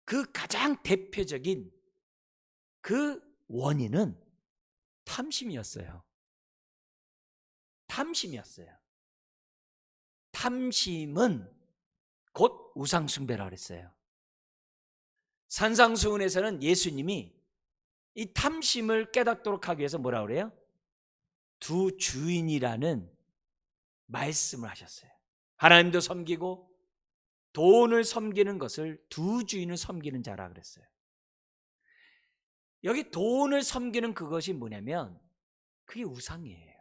그 가장 대표적인 그 원인은 탐심이었어요. 탐심이었어요. 탐심은 곧 우상숭배라고 그랬어요. 산상수훈에서는 예수님이 이 탐심을 깨닫도록 하기 위해서 뭐라고 그래요? 두 주인이라는 말씀을 하셨어요. 하나님도 섬기고 돈을 섬기는 것을 두 주인을 섬기는 자라 그랬어요. 여기 돈을 섬기는 그것이 뭐냐면 그게 우상이에요.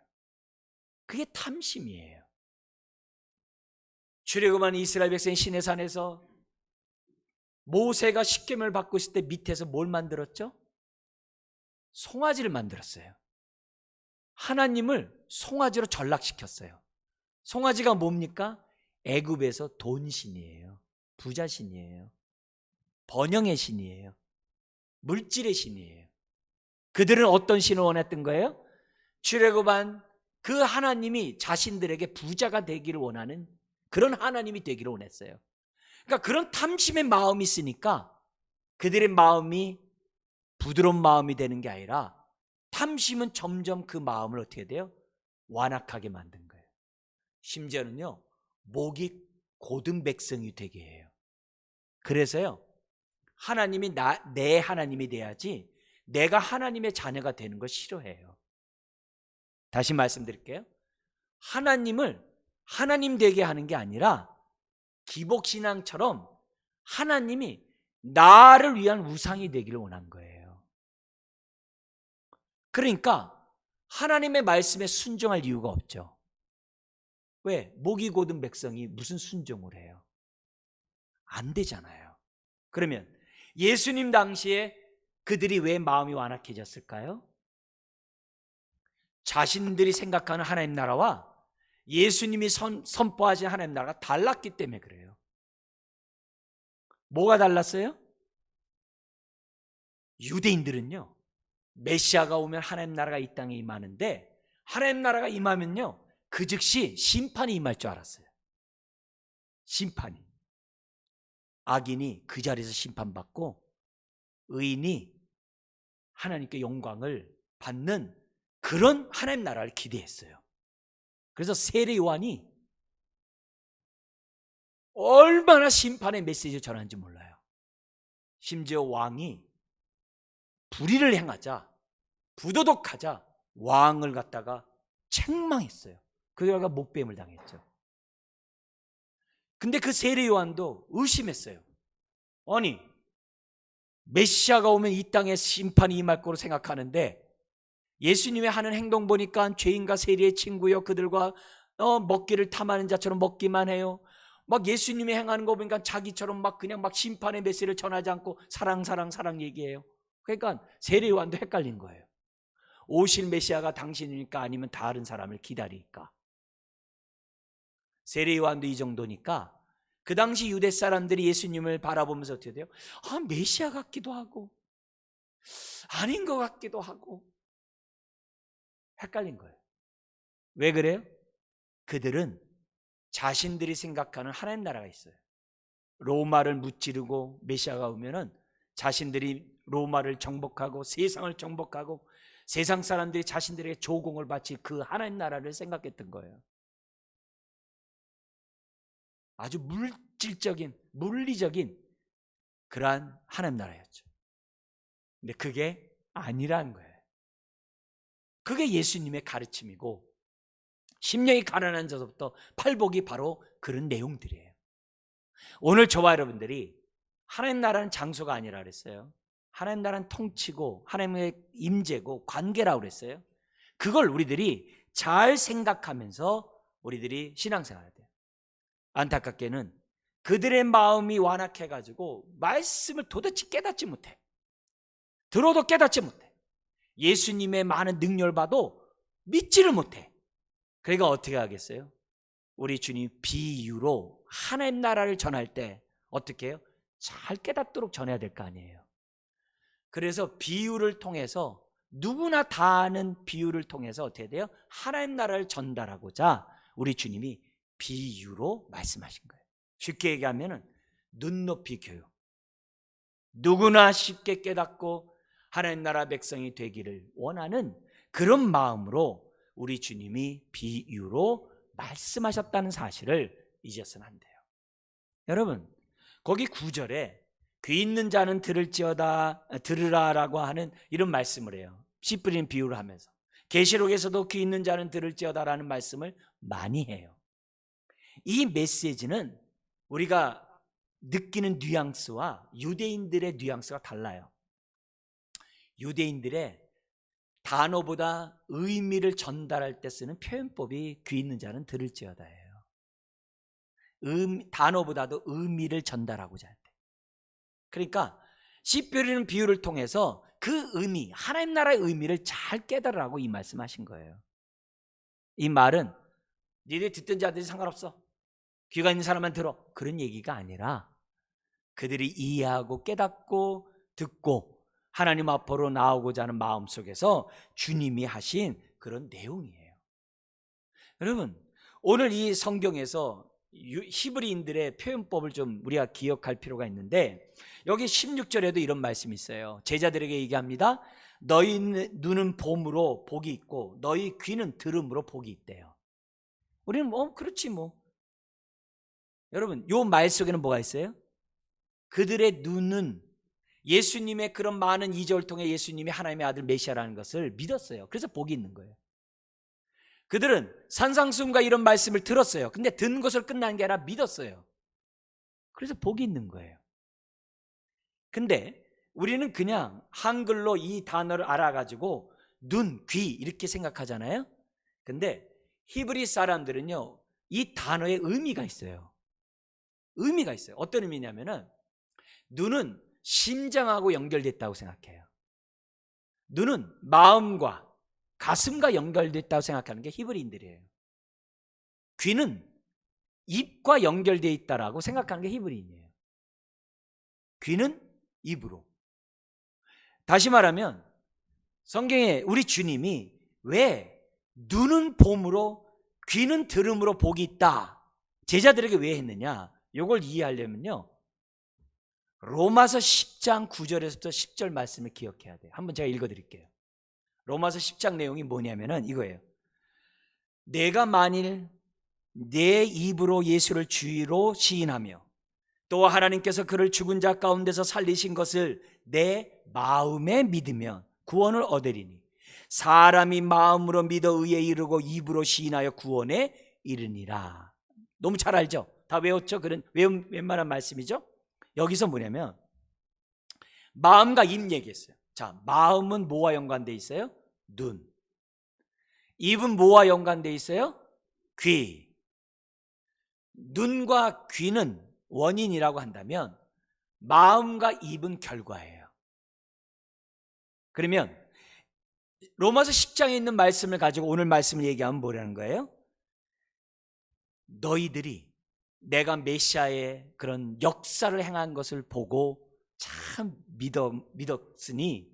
그게 탐심이에요. 출애굽한 이스라엘 백성이 시내산에서 모세가 십계명을 받고 있을 때 밑에서 뭘 만들었죠? 송아지를 만들었어요. 하나님을 송아지로 전락시켰어요. 송아지가 뭡니까? 애굽에서 돈신이에요. 부자신이에요. 번영의 신이에요. 물질의 신이에요. 그들은 어떤 신을 원했던 거예요? 출애굽한 그 하나님이 자신들에게 부자가 되기를 원하는 그런 하나님이 되기를 원했어요. 그러니까 그런 탐심의 마음이 있으니까 그들의 마음이 부드러운 마음이 되는 게 아니라 탐심은 점점 그 마음을 어떻게 돼요? 완악하게 만든 거예요. 심지어는요, 목이 고든 백성이 되게 해요. 그래서요, 하나님이 내 하나님이 돼야지 내가 하나님의 자녀가 되는 걸 싫어해요. 다시 말씀드릴게요. 하나님을 하나님 되게 하는 게 아니라 기복신앙처럼 하나님이 나를 위한 우상이 되기를 원한 거예요. 그러니까 하나님의 말씀에 순종할 이유가 없죠. 왜? 목이 고든 백성이 무슨 순종을 해요? 안 되잖아요. 그러면 예수님 당시에 그들이 왜 마음이 완악해졌을까요? 자신들이 생각하는 하나님 나라와 예수님이 선포하신 하나님 나라가 달랐기 때문에 그래요. 뭐가 달랐어요? 유대인들은요, 메시아가 오면 하나님 나라가 이 땅에 임하는데 하나님 나라가 임하면요, 그 즉시 심판이 임할 줄 알았어요. 심판이. 악인이 그 자리에서 심판받고 의인이 하나님께 영광을 받는 그런 하나님 나라를 기대했어요. 그래서 세례 요한이 얼마나 심판의 메시지를 전하는지 몰라요. 심지어 왕이 불의를 행하자, 부도덕하자 왕을 갖다가 책망했어요. 그 결과 목뱀을 당했죠. 근데 그 세례 요한도 의심했어요. 아니, 메시아가 오면 이 땅에 심판이 임할 거로 생각하는데 예수님의 하는 행동 보니까 죄인과 세리의 친구요, 그들과 먹기를 탐하는 자처럼 먹기만 해요. 막 예수님이 행하는 거 보니까 자기처럼 막 그냥 막 심판의 메시지를 전하지 않고 사랑 얘기해요. 그러니까 세례 요한도 헷갈린 거예요. 오실 메시아가 당신이니까 아니면 다른 사람을 기다릴까? 세례 요한도 이 정도니까 그 당시 유대 사람들이 예수님을 바라보면서 어떻게 돼요? 메시아 같기도 하고 아닌 것 같기도 하고 헷갈린 거예요. 왜 그래요? 그들은 자신들이 생각하는 하나님 나라가 있어요. 로마를 무찌르고 메시아가 오면은 자신들이 로마를 정복하고 세상을 정복하고 세상 사람들이 자신들에게 조공을 바칠 그 하나님 나라를 생각했던 거예요. 아주 물질적인, 물리적인 그러한 하나님 나라였죠. 근데 그게 아니라는 거예요. 그게 예수님의 가르침이고 심령이 가난한 자서부터 팔복이 바로 그런 내용들이에요. 오늘 저와 여러분들이 하나님 나라는 장소가 아니라 그랬어요. 하나님 나라는 통치고 하나님의 임재고 관계라고 그랬어요. 그걸 우리들이 잘 생각하면서 우리들이 신앙생활을 해야 돼요. 안타깝게는 그들의 마음이 완악해가지고 말씀을 도대체 깨닫지 못해. 들어도 깨닫지 못해. 예수님의 많은 능력을 봐도 믿지를 못해. 그러니까 어떻게 하겠어요? 우리 주님 비유로 하나님 나라를 전할 때 어떻게 해요? 잘 깨닫도록 전해야 될 거 아니에요. 그래서 비유를 통해서 누구나 다 아는 비유를 통해서 어떻게 돼요? 하나님 나라를 전달하고자 우리 주님이 비유로 말씀하신 거예요. 쉽게 얘기하면 눈높이 교육. 누구나 쉽게 깨닫고 하나님 나라 백성이 되기를 원하는 그런 마음으로 우리 주님이 비유로 말씀하셨다는 사실을 잊어서는 안 돼요. 여러분, 거기 9절에 귀 있는 자는 들으라라고 하는 이런 말씀을 해요. 씨 뿌리는 비유를 하면서. 계시록에서도 귀 있는 자는 들을지어다라는 말씀을 많이 해요. 이 메시지는 우리가 느끼는 뉘앙스와 유대인들의 뉘앙스가 달라요. 유대인들의 단어보다 의미를 전달할 때 쓰는 표현법이 귀 있는 자는 들을지어다예요. 단어보다도 의미를 전달하고자 할 때. 그러니까 씨 뿌리는 비유를 통해서 그 의미, 하나님 나라의 의미를 잘 깨달으라고 이 말씀하신 거예요. 이 말은 니들 듣든 자들이 상관없어. 귀가 있는 사람만 들어. 그런 얘기가 아니라 그들이 이해하고 깨닫고 듣고 하나님 앞으로 나오고자 하는 마음 속에서 주님이 하신 그런 내용이에요. 여러분, 오늘 이 성경에서 히브리인들의 표현법을 좀 우리가 기억할 필요가 있는데 여기 16절에도 이런 말씀이 있어요. 제자들에게 얘기합니다. 너희 눈은 봄으로 복이 있고 너희 귀는 들음으로 복이 있대요. 우리는 그렇지 뭐. 여러분, 요 말 속에는 뭐가 있어요? 그들의 눈은 예수님의 그런 많은 이적을 통해 예수님이 하나님의 아들 메시아라는 것을 믿었어요. 그래서 복이 있는 거예요. 그들은 산상수훈과 이런 말씀을 들었어요. 근데 듣는 것으로 끝난 게 아니라 믿었어요. 그래서 복이 있는 거예요. 근데 우리는 그냥 한글로 이 단어를 알아가지고 눈, 귀 이렇게 생각하잖아요. 근데 히브리 사람들은요, 이 단어에 의미가 있어요. 의미가 있어요. 어떤 의미냐면은 눈은 심장하고 연결됐다고 생각해요. 눈은 마음과 가슴과 연결됐다고 생각하는 게 히브리인들이에요. 귀는 입과 연결되어 있다라고 생각하는 게 히브리인이에요. 귀는 입으로. 다시 말하면 성경에 우리 주님이 왜 눈은 봄으로 귀는 들음으로 복이 있다 제자들에게 왜 했느냐, 이걸 이해하려면요 로마서 10장 9절에서부터 10절 말씀을 기억해야 돼요. 한번 제가 읽어드릴게요. 로마서 10장 내용이 뭐냐면은 이거예요. 내가 만일 내 입으로 예수를 주로 시인하며 또 하나님께서 그를 죽은 자 가운데서 살리신 것을 내 마음에 믿으면 구원을 얻으리니 사람이 마음으로 믿어 의에 이르고 입으로 시인하여 구원에 이르니라. 너무 잘 알죠? 다 외웠죠? 그런 웬만한 말씀이죠? 여기서 뭐냐면 마음과 입 얘기했어요. 자, 마음은 뭐와 연관되어 있어요? 눈. 입은 뭐와 연관되어 있어요? 귀. 눈과 귀는 원인이라고 한다면 마음과 입은 결과예요. 그러면 로마서 10장에 있는 말씀을 가지고 오늘 말씀을 얘기하면 뭐라는 거예요? 너희들이 내가 메시아의 그런 역사를 행한 것을 보고 참 믿었으니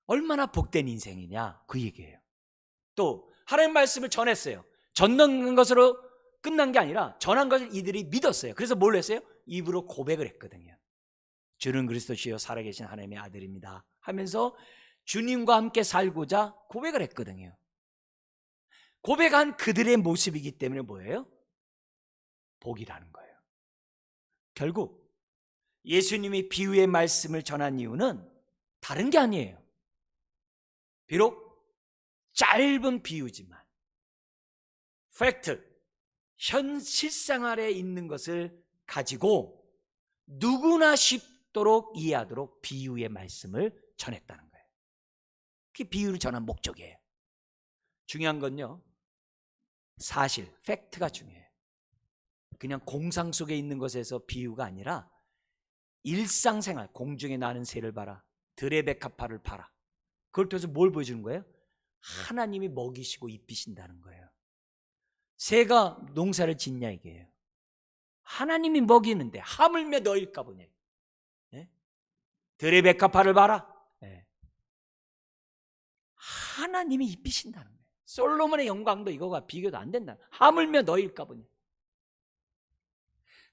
얼마나 복된 인생이냐, 그 얘기예요. 또 하나님 말씀을 전했어요. 전는 것으로 끝난 게 아니라 전한 것을 이들이 믿었어요. 그래서 뭘 했어요? 입으로 고백을 했거든요. 주는 그리스도시요 살아계신 하나님의 아들입니다 하면서 주님과 함께 살고자 고백을 했거든요. 고백한 그들의 모습이기 때문에 뭐예요? 복이라는 거예요. 결국 예수님이 비유의 말씀을 전한 이유는 다른 게 아니에요. 비록 짧은 비유지만 팩트, 현실생활에 있는 것을 가지고 누구나 쉽도록 이해하도록 비유의 말씀을 전했다는 거예요. 그게 비유를 전한 목적이에요. 중요한 건요, 사실, 팩트가 중요해요. 그냥 공상 속에 있는 것에서 비유가 아니라 일상생활, 공중에 나는 새를 봐라, 들의 백합화를 봐라. 그걸 통해서 뭘 보여주는 거예요? 하나님이 먹이시고 입히신다는 거예요. 새가 농사를 짓냐 이게요. 하나님이 먹이는데 하물며 너일까 보냐. 네? 들의 백합화를 봐라. 네. 하나님이 입히신다는 거예요. 솔로몬의 영광도 이거가 비교도 안 된다. 하물며 너일까 보냐.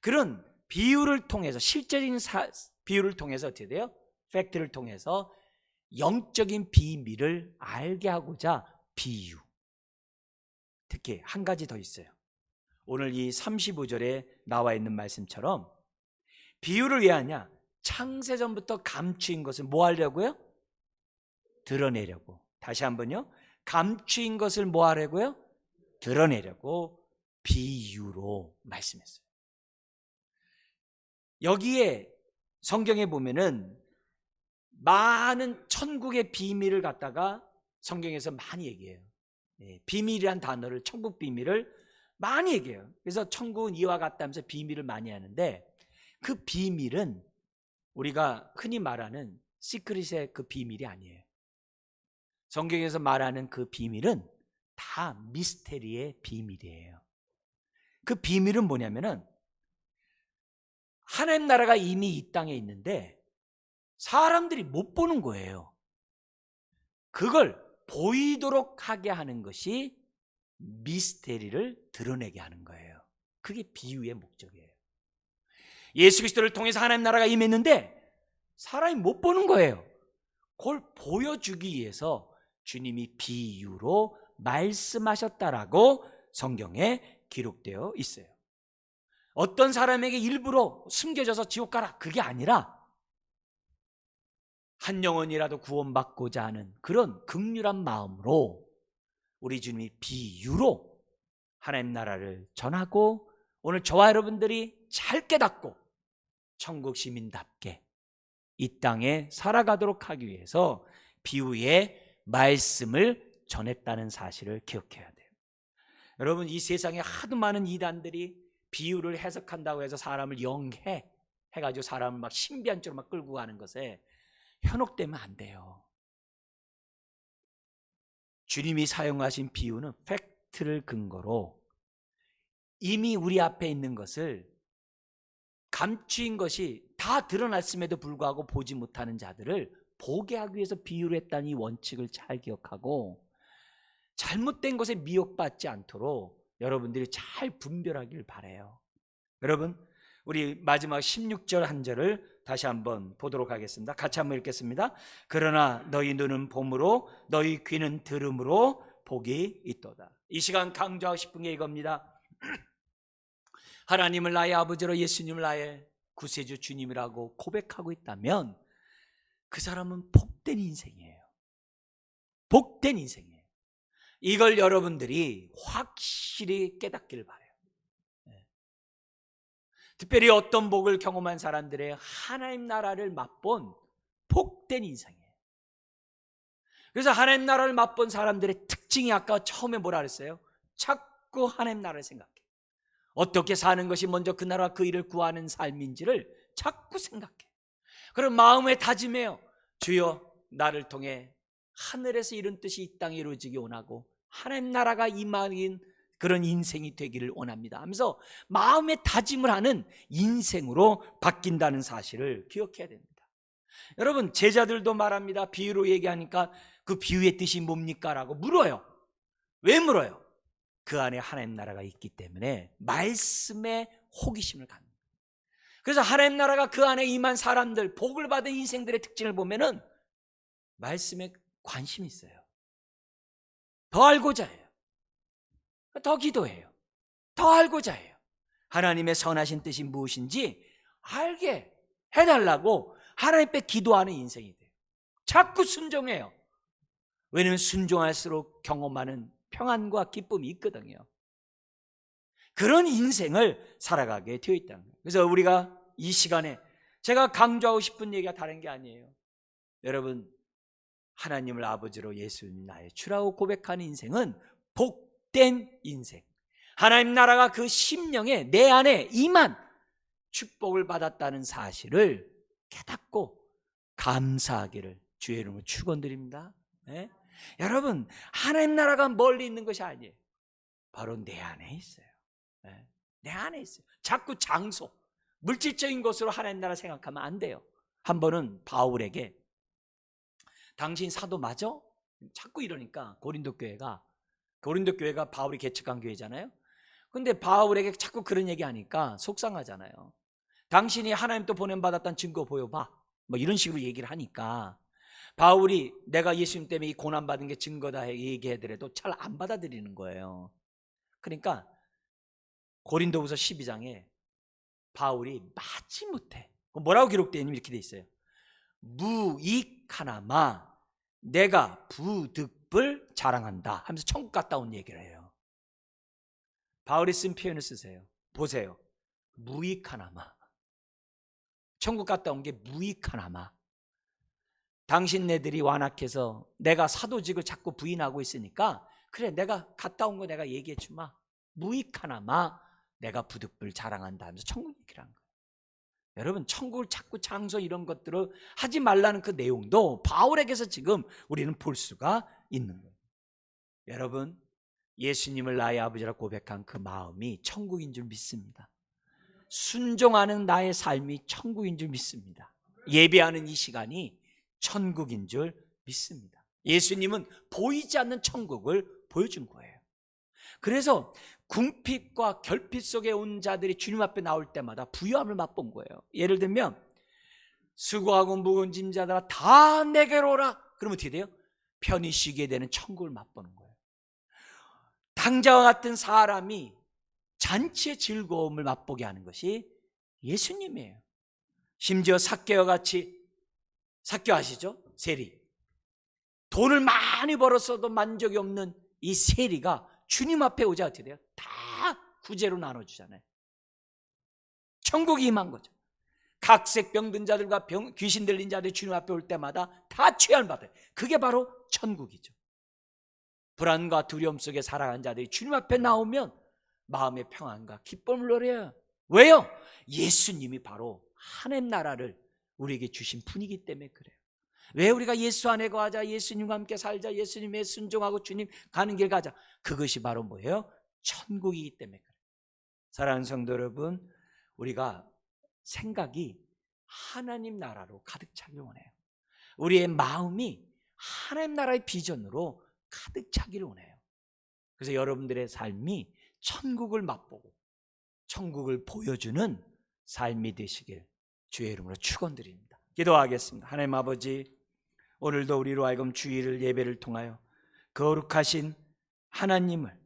그런 비유를 통해서, 실제적인 비유를 통해서 어떻게 돼요? 팩트를 통해서 영적인 비밀을 알게 하고자 비유. 특히 한 가지 더 있어요. 오늘 이 35절에 나와 있는 말씀처럼 비유를 왜 하냐? 창세전부터 감추인 것을 뭐 하려고요? 드러내려고. 다시 한번요. 감추인 것을 뭐 하려고요? 드러내려고 비유로 말씀했어요. 여기에 성경에 보면은 많은 천국의 비밀을 갖다가 성경에서 많이 얘기해요. 비밀이란 단어를, 천국 비밀을 많이 얘기해요. 그래서 천국은 이와 같다면서 비밀을 많이 하는데 그 비밀은 우리가 흔히 말하는 시크릿의 그 비밀이 아니에요. 성경에서 말하는 그 비밀은 다 미스테리의 비밀이에요. 그 비밀은 뭐냐면은 하나님 나라가 이미 이 땅에 있는데 사람들이 못 보는 거예요. 그걸 보이도록 하게 하는 것이 미스테리를 드러내게 하는 거예요. 그게 비유의 목적이에요. 예수 그리스도를 통해서 하나님 나라가 임했는데 사람이 못 보는 거예요. 그걸 보여주기 위해서 주님이 비유로 말씀하셨다라고 성경에 기록되어 있어요. 어떤 사람에게 일부러 숨겨져서 지옥 가라, 그게 아니라 한 영혼이라도 구원받고자 하는 그런 긍휼한 마음으로 우리 주님이 비유로 하나님 나라를 전하고 오늘 저와 여러분들이 잘 깨닫고 천국 시민답게 이 땅에 살아가도록 하기 위해서 비유의 말씀을 전했다는 사실을 기억해야 돼요. 여러분, 이 세상에 하도 많은 이단들이 비유를 해석한다고 해서 사람을 해가지고 사람을 막 신비한 쪽으로 막 끌고 가는 것에 현혹되면 안 돼요. 주님이 사용하신 비유는 팩트를 근거로 이미 우리 앞에 있는 것을 감추인 것이 다 드러났음에도 불구하고 보지 못하는 자들을 보게 하기 위해서 비유를 했다는 이 원칙을 잘 기억하고 잘못된 것에 미혹받지 않도록 여러분들이 잘 분별하길 바라요. 여러분, 우리 마지막 16절 한 절을 다시 한번 보도록 하겠습니다. 같이 한번 읽겠습니다. 그러나 너희 눈은 봄으로 너희 귀는 들음으로 복이 있도다. 이 시간 강조하고 싶은 게 이겁니다. 하나님을 나의 아버지로 예수님을 나의 구세주 주님이라고 고백하고 있다면 그 사람은 복된 인생이에요. 복된 인생이에요. 이걸 여러분들이 확실히 깨닫기를 바라요. 특별히 어떤 복을 경험한 사람들의 하나님 나라를 맛본 복된 인생이에요. 그래서 하나님 나라를 맛본 사람들의 특징이 아까 처음에 뭐라 그랬어요? 자꾸 하나님 나라를 생각해. 어떻게 사는 것이 먼저 그 나라와 그 일을 구하는 삶인지를 자꾸 생각해. 그럼 마음에 다짐해요. 주여, 나를 통해 하늘에서 이룬 뜻이 이 땅에 이루어지기 원하고 하나님 나라가 임하는 그런 인생이 되기를 원합니다 하면서 마음에 다짐을 하는 인생으로 바뀐다는 사실을 기억해야 됩니다. 여러분, 제자들도 말합니다. 비유로 얘기하니까 그 비유의 뜻이 뭡니까? 라고 물어요. 왜 물어요? 그 안에 하나님 나라가 있기 때문에 말씀에 호기심을 갖는. 그래서 하나님 나라가 그 안에 임한 사람들, 복을 받은 인생들의 특징을 보면은 말씀에 관심이 있어요. 더 알고자 해요. 더 기도해요. 더 알고자 해요. 하나님의 선하신 뜻이 무엇인지 알게 해달라고 하나님 앞에 기도하는 인생이 돼요. 자꾸 순종해요. 왜냐하면 순종할수록 경험하는 평안과 기쁨이 있거든요. 그런 인생을 살아가게 되어 있다는 거예요. 그래서 우리가 이 시간에 제가 강조하고 싶은 얘기가 다른 게 아니에요. 여러분, 하나님을 아버지로 예수님 나의 주라고 고백하는 인생은 복된 인생, 하나님 나라가 그 심령에 내 안에 임한 축복을 받았다는 사실을 깨닫고 감사하기를 주의 이름으로 축원드립니다. 네? 여러분, 하나님 나라가 멀리 있는 것이 아니에요. 바로 내 안에 있어요. 네? 내 안에 있어요. 자꾸 장소, 물질적인 것으로 하나님 나라 생각하면 안 돼요. 한 번은 바울에게 당신 사도 맞아? 자꾸 이러니까 고린도 교회가 바울이 개척한 교회잖아요. 근데 바울에게 자꾸 그런 얘기 하니까 속상하잖아요. 당신이 하나님 또 보냄받았다는 증거 보여봐, 뭐 이런 식으로 얘기를 하니까 바울이 내가 예수님 때문에 이 고난받은 게 증거다 얘기하더라도 잘 안 받아들이는 거예요. 그러니까 고린도후서 12장에 바울이 마지못해 뭐라고 기록되어 있냐면 이렇게 돼 있어요. 무익하나마 내가 부득불 자랑한다 하면서 천국 갔다 온 얘기를 해요. 바울이 쓴 표현을 쓰세요. 보세요. 무익하나마. 천국 갔다 온 게 무익하나마. 당신네들이 완악해서 내가 사도직을 자꾸 부인하고 있으니까 그래, 내가 갔다 온 거 내가 얘기해 주마. 무익하나마 내가 부득불 자랑한다 하면서 천국 얘기를 한 거예요. 여러분, 천국을 자꾸 장소 이런 것들을 하지 말라는 그 내용도 바울에게서 지금 우리는 볼 수가 있는 거예요. 여러분, 예수님을 나의 아버지라 고백한 그 마음이 천국인 줄 믿습니다. 순종하는 나의 삶이 천국인 줄 믿습니다. 예배하는 이 시간이 천국인 줄 믿습니다. 예수님은 보이지 않는 천국을 보여준 거예요. 그래서 궁핍과 결핍 속에 온 자들이 주님 앞에 나올 때마다 부유함을 맛본 거예요. 예를 들면 수고하고 무거운 짐자들아 다 내게로 오라. 그러면 어떻게 돼요? 편히 쉬게 되는 천국을 맛보는 거예요. 당자와 같은 사람이 잔치의 즐거움을 맛보게 하는 것이 예수님이에요. 심지어 삭개와 같이, 삭개 아시죠? 세리. 돈을 많이 벌었어도 만족이 없는 이 세리가 주님 앞에 오자 어떻게 돼요? 다 구제로 나눠주잖아요. 천국이 임한 거죠. 각색 병든 자들과 귀신 들린 자들이 주님 앞에 올 때마다 다 취함을 받아요. 그게 바로 천국이죠. 불안과 두려움 속에 살아간 자들이 주님 앞에 나오면 마음의 평안과 기쁨을 누려요. 왜요? 예수님이 바로 하나님 나라를 우리에게 주신 분이기 때문에 그래요. 왜 우리가 예수 안에 거하자, 예수님과 함께 살자, 예수님의 순종하고 주님 가는 길 가자, 그것이 바로 뭐예요? 천국이기 때문에 그래요. 사랑하는 성도 여러분, 우리가 생각이 하나님 나라로 가득 차길 원해요. 우리의 마음이 하나님 나라의 비전으로 가득 차기를 원해요. 그래서 여러분들의 삶이 천국을 맛보고 천국을 보여주는 삶이 되시길 주의 이름으로 축원드립니다. 기도하겠습니다. 하나님 아버지, 오늘도 우리로 하여금 주일을 예배를 통하여 거룩하신 하나님을,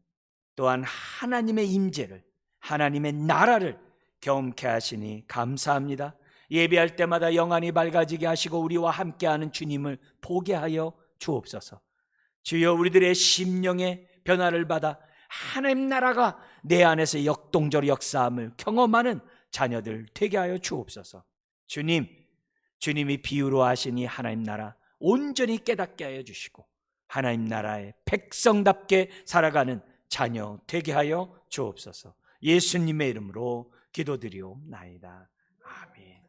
또한 하나님의 임재를 하나님의 나라를 경험케 하시니 감사합니다. 예배할 때마다 영안이 밝아지게 하시고 우리와 함께하는 주님을 보게 하여 주옵소서. 주여, 우리들의 심령의 변화를 받아 하나님 나라가 내 안에서 역동적으로 역사함을 경험하는 자녀들 되게 하여 주옵소서. 주님이 비유로 하시니 하나님 나라 온전히 깨닫게 하여 주시고 하나님 나라의 백성답게 살아가는 자녀 되게 하여 주옵소서. 예수님의 이름으로 기도드리옵나이다. 아멘.